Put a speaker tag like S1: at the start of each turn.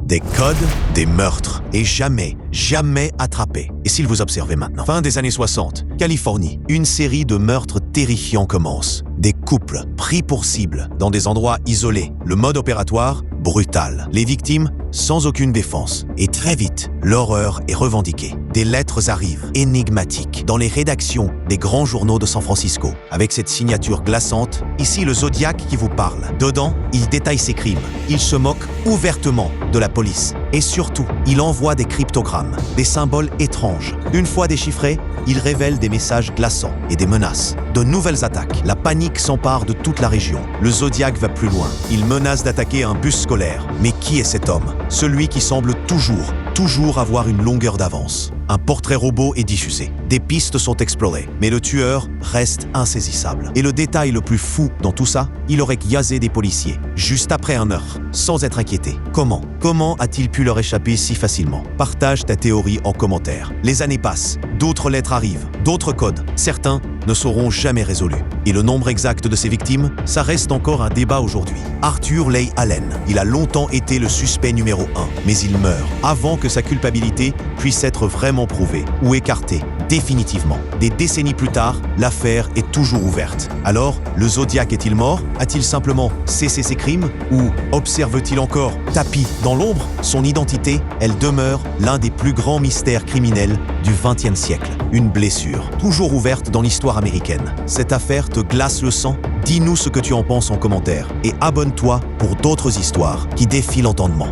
S1: Des codes, des meurtres, et jamais attrapés. Et s'il vous observez maintenant, fin des années 60, Californie, une série de meurtres terrifiants commence. Des couples pris pour cible dans des endroits isolés. Le mode opératoire, brutal. Les victimes, sans aucune défense. Et très vite, l'horreur est revendiquée. Des lettres arrivent, énigmatiques, dans les rédactions des grands journaux de San Francisco. Avec cette signature glaçante, ici le Zodiac qui vous parle. Dedans, il détaille ses crimes. Il se moque ouvertement de la police. Et surtout, il envoie des cryptogrammes, des symboles étranges. Une fois déchiffrés, il révèle des messages glaçants et des menaces. De nouvelles attaques. La panique s'empare de toute la région. Le Zodiac va plus loin. Il menace d'attaquer un bus scolaire. Mais qui est cet homme? Celui qui semble toujours avoir une longueur d'avance. Un portrait robot est diffusé. Des pistes sont explorées, mais le tueur reste insaisissable. Et le détail le plus fou dans tout ça, il aurait gazé des policiers, juste après un meurtre, sans être inquiété. Comment a-t-il pu leur échapper si facilement? Partage ta théorie en commentaire. Les années passent, d'autres lettres arrivent, d'autres codes. Certains ne seront jamais résolus. Et le nombre exact de ces victimes, ça reste encore un débat aujourd'hui. Arthur Leigh Allen, il a longtemps été le suspect numéro 1, mais il meurt avant que sa culpabilité puisse être vraiment prouvée ou écartée définitivement. Des décennies plus tard, l'affaire est toujours ouverte. Alors, le Zodiac est-il mort? A-t-il simplement cessé ses crimes? Ou observe-t-il encore, tapis dans l'ombre? Son identité, elle demeure l'un des plus grands mystères criminels du XXe siècle. Une blessure, toujours ouverte dans l'histoire américaine. Cette affaire te glace le sang? Dis-nous ce que tu en penses en commentaire et abonne-toi pour d'autres histoires qui défient l'entendement.